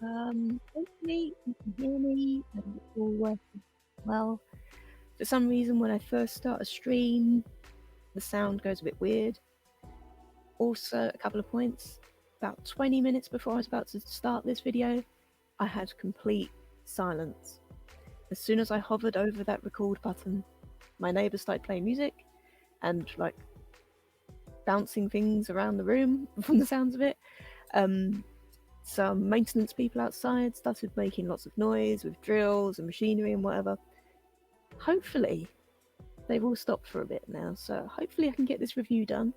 Hopefully you can hear me and it's all working well. For some reason, when I first start a stream, the sound goes a bit weird. Also, a couple of points. About 20 minutes before I was about to start this video, I had complete silence. As soon as I hovered over that record button, my neighbour started playing music and like bouncing things around the room from the sounds of it. Some maintenance people outside started making lots of noise with drills and machinery and whatever. Hopefully, they've all stopped for a bit now, so hopefully I can get this review done.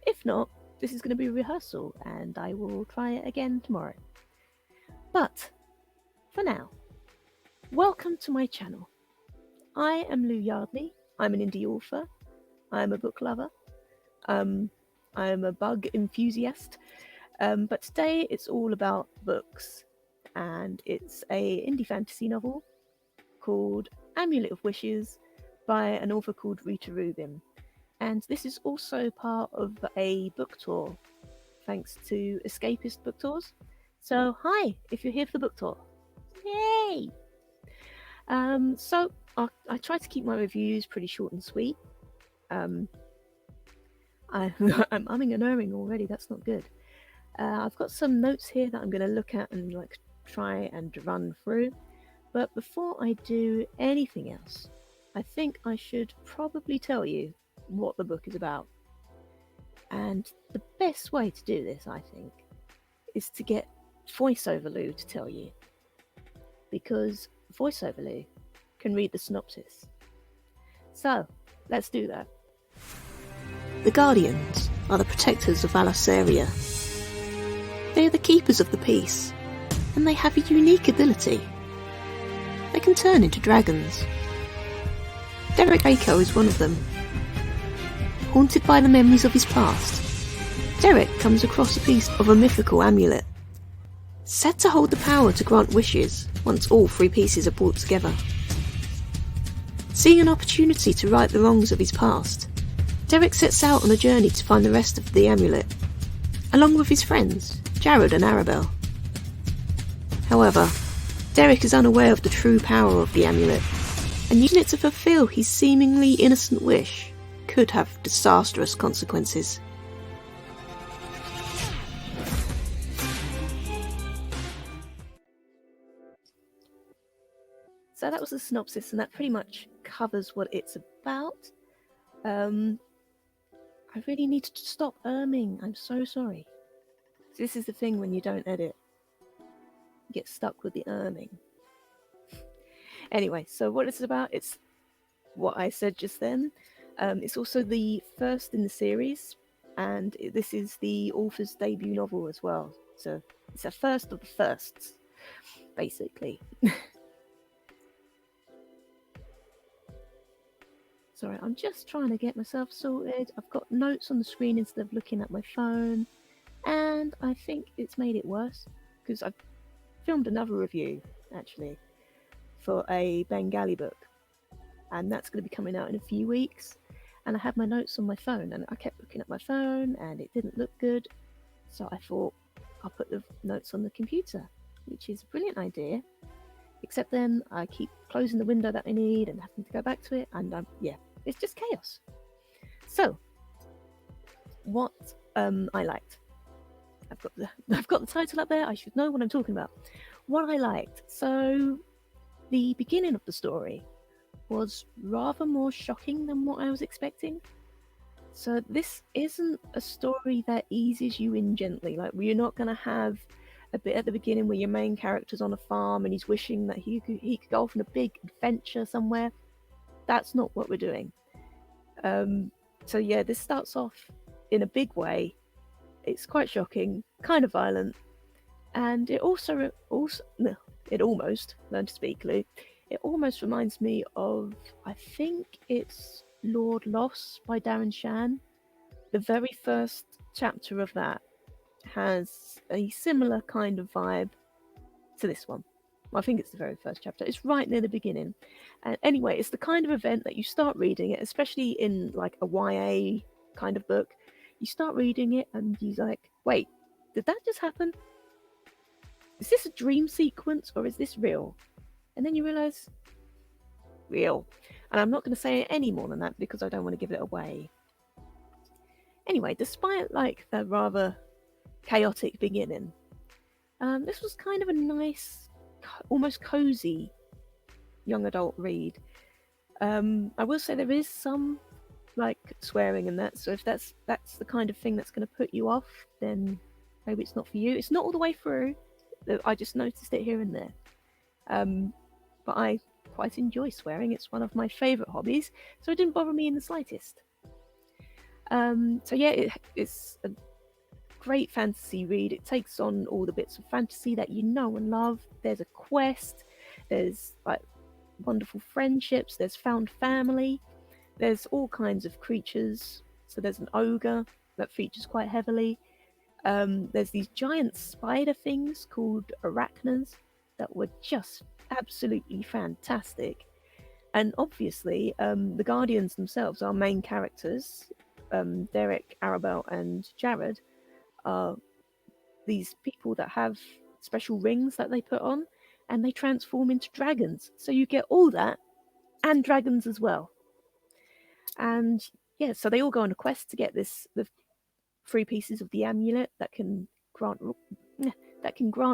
If not, this is going to be a rehearsal and I will try it again tomorrow. But for now, welcome to my channel. I am Lou Yardley. I'm an indie author. I'm a book lover. I'm a bug enthusiast. But today it's all about books, and it's a indie fantasy novel called Amulet of Wishes by an author called Rita Rubin. And this is also part of a book tour, thanks to Escapist Book Tours. So hi, if you're here for the book tour. Yay! So I try to keep my reviews pretty short and sweet. I'm umming and erring already, that's not good. I've got some notes here that I'm going to look at and like try and run through. But before I do anything else, I think I should probably tell you what the book is about. And the best way to do this, I think, is to get VoiceOver Lou to tell you. Because VoiceOver Lou can read the synopsis. So, let's do that. The Guardians are the protectors of Alasaria. They are the keepers of the peace, and they have a unique ability. They can turn into dragons. Derek Aco is one of them. Haunted by the memories of his past, Derek comes across a piece of a mythical amulet, said to hold the power to grant wishes once all three pieces are brought together. Seeing an opportunity to right the wrongs of his past, Derek sets out on a journey to find the rest of the amulet, along with his friends, Jared and Arabelle. However, Derek is unaware of the true power of the amulet, and using it to fulfill his seemingly innocent wish could have disastrous consequences. So that was the synopsis, and that pretty much covers what it's about. I really need to stop erming. I'm so sorry. This is the thing when you don't edit. You get stuck with the erming. Anyway, so what it's about, it's what I said just then. It's also the first in the series, and this is the author's debut novel as well. So it's a first of the firsts, basically. Sorry, I'm just trying to get myself sorted. I've got notes on the screen instead of looking at my phone, and I think it's made it worse because I've filmed another review, actually, for a Bengali book, and that's going to be coming out in a few weeks. And I had my notes on my phone, and I kept looking at my phone, and it didn't look good, so I thought I'll put the notes on the computer, which is a brilliant idea. Except then I keep closing the window that I need and having to go back to it, and it's just chaos. So, what I liked. I've got the title up there. I should know what I'm talking about. What I liked. So, the beginning of the story was rather more shocking than what I was expecting. So this isn't a story that eases you in gently. Like, you're not going to have a bit at the beginning where your main character's on a farm and he's wishing that he could go off on a big adventure somewhere. That's not what we're doing. So yeah, this starts off in a big way. It's quite shocking, kind of violent, and it almost, learn to speak, Lou, it almost reminds me of, I think it's Lord Loss by Darren Shan. The very first chapter of that has a similar kind of vibe to this one. Well, I think it's the very first chapter. It's right near the beginning. And anyway, it's the kind of event that you start reading it, especially in like a YA kind of book. You start reading it and you're like, wait, did that just happen? is this a dream sequence or is this real? And then you realize, real. And I'm not going to say any more than that because I don't want to give it away. Anyway, despite like the rather chaotic beginning, this was kind of a nice, almost cozy young adult read. I will say there is some like swearing and that, so if that's the kind of thing that's going to put you off, then maybe it's not for you. It's not all the way through. I just noticed it here and there. But I quite enjoy swearing. It's one of my favourite hobbies, so it didn't bother me in the slightest. So yeah, it's a great fantasy read. It takes on all the bits of fantasy that you know and love. There's a quest. There's like wonderful friendships. There's found family. There's all kinds of creatures. So there's an ogre that features quite heavily. There's these giant spider things called arachnas that were just absolutely fantastic. And obviously, the Guardians themselves, our main characters, Derek, Arabelle, and Jared, are these people that have special rings that they put on, and they transform into dragons. So you get all that and dragons as well. And yeah, so they all go on a quest to get the 3 pieces of the amulet that can grant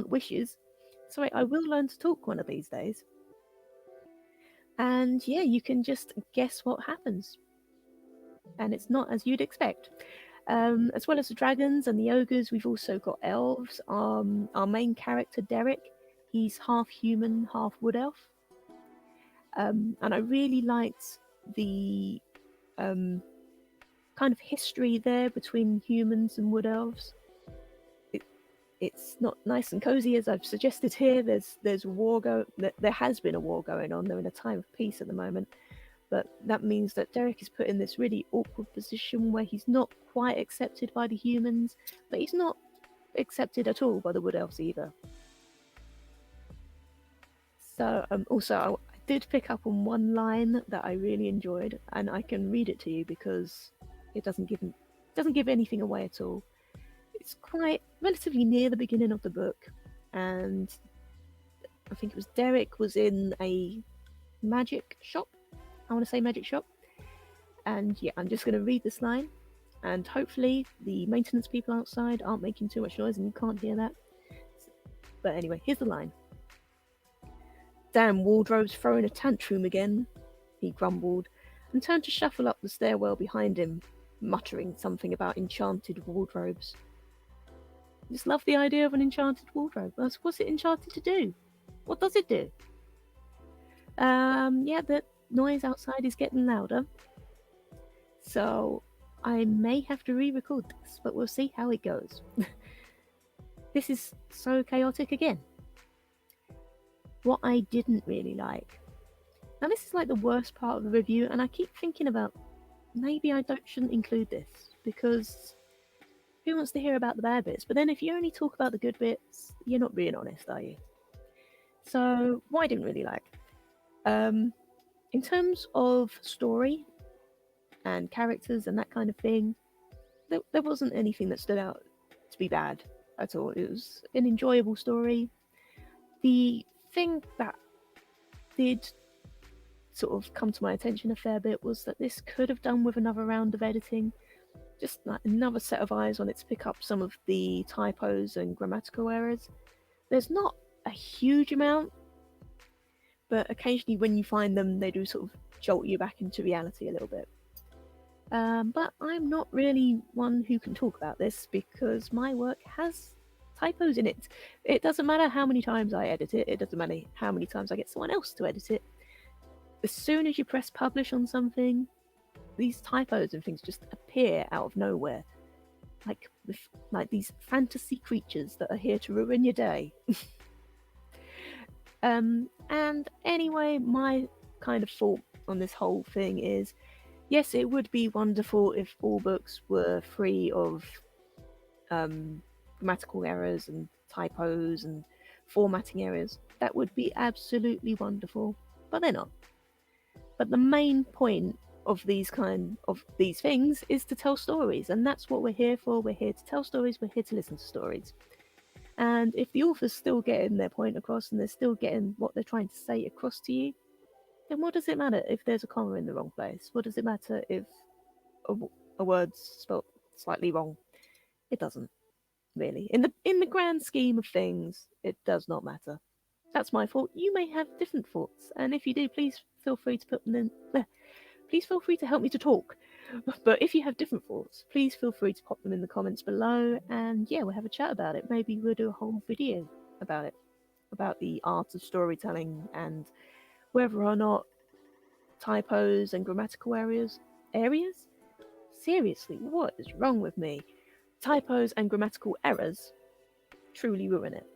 wishes. Sorry, I will learn to talk one of these days. And yeah, you can just guess what happens. And it's not as you'd expect. As well as the dragons and the ogres, we've also got elves. Our main character, Derek, he's half human, half wood elf. And I really liked the kind of history there between humans and wood elves. It's not nice and cozy as I've suggested here. There's war there has been a war going on. They're in a time of peace at the moment, but that means that Derek is put in this really awkward position where he's not quite accepted by the humans, but he's not accepted at all by the wood elves either. So also I did pick up on one line that I really enjoyed, and I can read it to you because it doesn't give anything away at all. It's quite relatively near the beginning of the book, and I think it was Derek was in a magic shop. I want to say magic shop. And yeah, I'm just going to read this line, and hopefully the maintenance people outside aren't making too much noise and you can't hear that. But anyway, here's the line. Damn, wardrobe's throwing a tantrum again, he grumbled, and turned to shuffle up the stairwell behind him, muttering something about enchanted wardrobes. I just love the idea of an enchanted wardrobe. What's it enchanted to do? What does it do? Yeah, the noise outside is getting louder. So I may have to re-record this, but we'll see how it goes. This is so chaotic again. What I didn't really like. Now this is like the worst part of the review, and I keep thinking about maybe I shouldn't include this because who wants to hear about the bad bits? But then if you only talk about the good bits, you're not being honest, are you? So what I didn't really like. In terms of story and characters and that kind of thing, there wasn't anything that stood out to be bad at all. It was an enjoyable story. The thing that did sort of come to my attention a fair bit was that this could have done with another round of editing. Just like another set of eyes on it to pick up some of the typos and grammatical errors. There's not a huge amount, but occasionally when you find them, they do sort of jolt you back into reality a little bit. But I'm not really one who can talk about this because my work has typos in it. It doesn't matter how many times I edit it, it doesn't matter how many times I get someone else to edit it. As soon as you press publish on something, these typos and things just appear out of nowhere. Like these fantasy creatures that are here to ruin your day. And anyway, my kind of thought on this whole thing is, yes, it would be wonderful if all books were free of grammatical errors and typos and formatting errors. That would be absolutely wonderful, but they're not. But the main point of these is to tell stories, and that's what we're here for. We're here to tell stories, we're here to listen to stories. And if the author's still getting their point across and they're still getting what they're trying to say across to you, then what does it matter if there's a comma in the wrong place? What does it matter if a word's spelled slightly wrong? It doesn't really. In the grand scheme of things, it does not matter. That's my fault. You may have different thoughts, and if you do, please feel free to put them in. Please feel free to help me to talk. But if you have different thoughts, please feel free to pop them in the comments below, and yeah, we'll have a chat about it. Maybe we'll do a whole video about it, about the art of storytelling and whether or not typos and grammatical areas? Seriously, what is wrong with me? Typos and grammatical errors truly ruin it.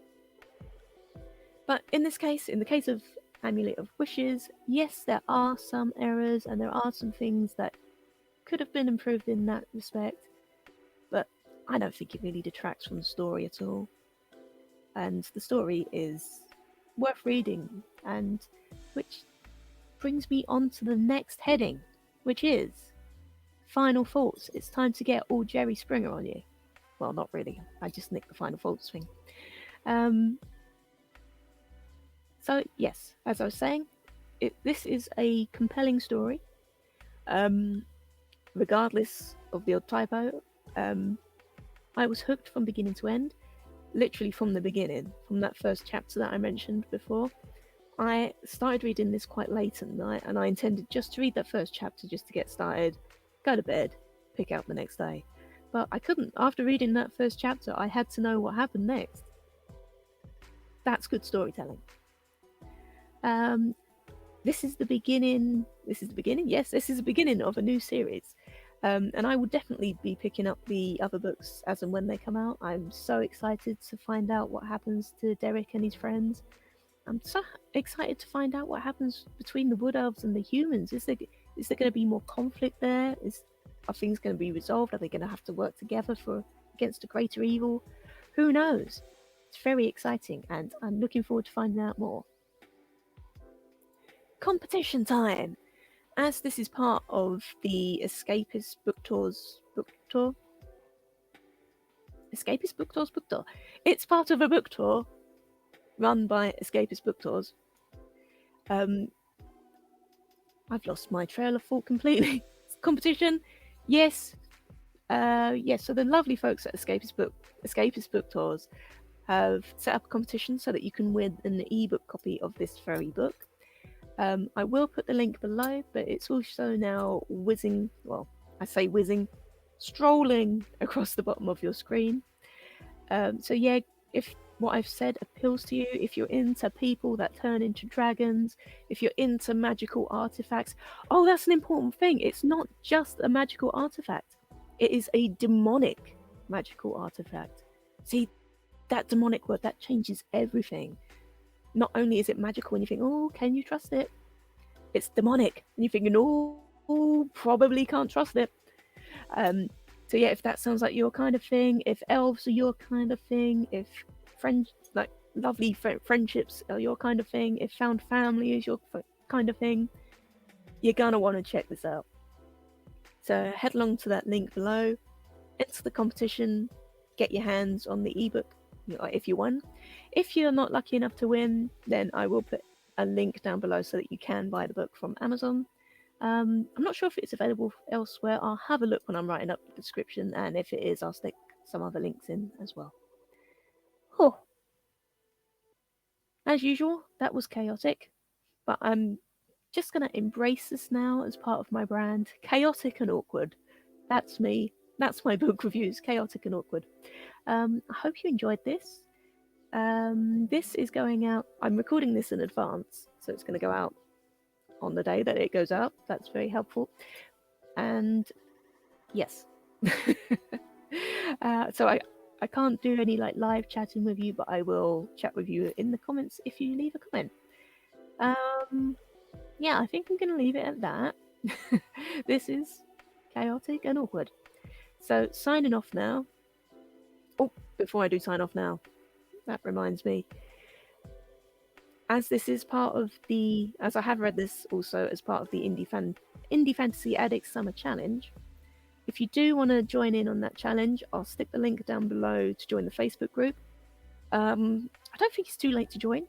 But in this case, in the case of Amulet of Wishes, yes, there are some errors and there are some things that could have been improved in that respect, but I don't think it really detracts from the story at all. And the story is worth reading, and which brings me on to the next heading, which is Final Thoughts. It's time to get all Jerry Springer on you. Well, not really. I just nicked the Final Thoughts thing. So, yes, as I was saying, this is a compelling story. Regardless of the odd typo, I was hooked from beginning to end. Literally from the beginning, from that first chapter that I mentioned before. I started reading this quite late at night, and I intended just to read that first chapter just to get started, go to bed, pick up the next day. But I couldn't. After reading that first chapter, I had to know what happened next. That's good storytelling. This is the beginning. Yes, this is the beginning of a new series. And I will definitely be picking up the other books as and when they come out. I'm so excited to find out what happens to Derek and his friends. I'm so excited to find out what happens between the Wood Elves and the humans. Is there going to be more conflict there? Are things going to be resolved? Are they going to have to work together against a greater evil? Who knows? It's very exciting, and I'm looking forward to finding out more. Competition time! As this is part of the Escapist Book Tours book tour. Escapist Book Tours book tour. It's part of a book tour run by Escapist Book Tours. I've lost my trail of thought completely. Competition, yes, yes. So the lovely folks at Escapist Book Tours have set up a competition so that you can win an ebook copy of this very book. I will put the link below, but it's also now whizzing. Well, I say whizzing, strolling across the bottom of your screen. So yeah, if what I've said appeals to you, if you're into people that turn into dragons, if you're into magical artifacts, oh, that's an important thing. It's not just a magical artifact. It is a demonic magical artifact. See, that demonic word, that changes everything. Not only is it magical and you think, oh, can you trust it? It's demonic. And you're thinking, oh, probably can't trust it. So yeah, if that sounds like your kind of thing, if elves are your kind of thing, if lovely friendships are your kind of thing, if found family is your kind of thing, you're gonna want to check this out. So head along to that link below, enter the competition, get your hands on the ebook if you won. If you're not lucky enough to win, then I will put a link down below so that you can buy the book from Amazon. I'm not sure if it's available elsewhere. I'll have a look when I'm writing up the description, and if it is, I'll stick some other links in as well. Oh, as usual, that was chaotic, but I'm just going to embrace this now as part of my brand. Chaotic and awkward. That's me. That's my book reviews. Chaotic and awkward. I hope you enjoyed this. This is going out. I'm recording this in advance, so it's going to go out on the day that it goes out. That's very helpful. And yes. So I can't do any live chatting with you, but I will chat with you in the comments if you leave a comment. Yeah, I think I'm going to leave it at that. This is chaotic and awkward. So signing off now. Oh, before I do sign off now, that reminds me. As this is part of as I have read this also as part of the Indie Fantasy Addicts Summer Challenge, if you do want to join in on that challenge, I'll stick the link down below to join the Facebook group. I don't think it's too late to join.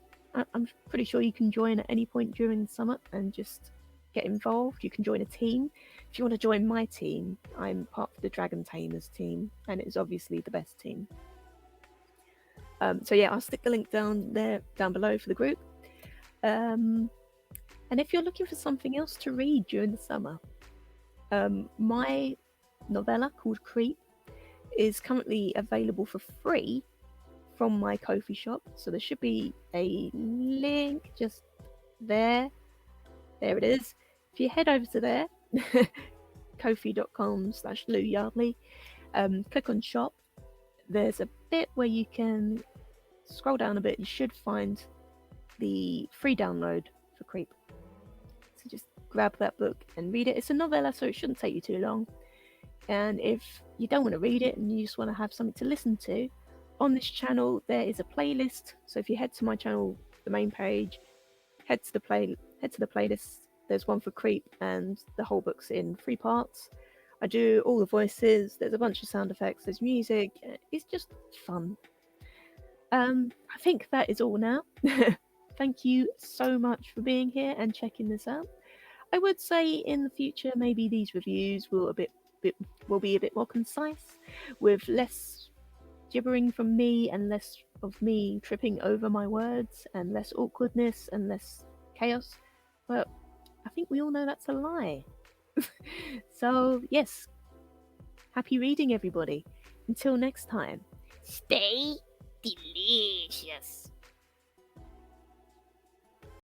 I'm pretty sure you can join at any point during the summer and just get involved. You can join a team. If you want to join my team, I'm part of the Dragon Tamers team, and it's obviously the best team. So yeah, I'll stick the link down below for the group. And if you're looking for something else to read during the summer, my novella called Creep is currently available for free from my Ko-fi shop. So there should be a link just there. There it is. If you head over to there, ko-fi.com/LouYardley, click on shop. There's a bit where you can scroll down a bit. You should find the free download for Creep. So just grab that book and read it. It's a novella, so it shouldn't take you too long. And if you don't want to read it and you just want to have something to listen to, on this channel there is a playlist. So if you head to my channel, the main page, head to the playlist. There's one for Creep, and the whole book's in 3 parts. I do all the voices. There's a bunch of sound effects. There's music. It's just fun. I think that is all now. Thank you so much for being here and checking this out. I would say in the future maybe these reviews will be a bit more concise, with less gibbering from me and less of me tripping over my words and less awkwardness and less chaos. But I think we all know that's a lie. So yes, happy reading everybody. Until next time, stay delicious.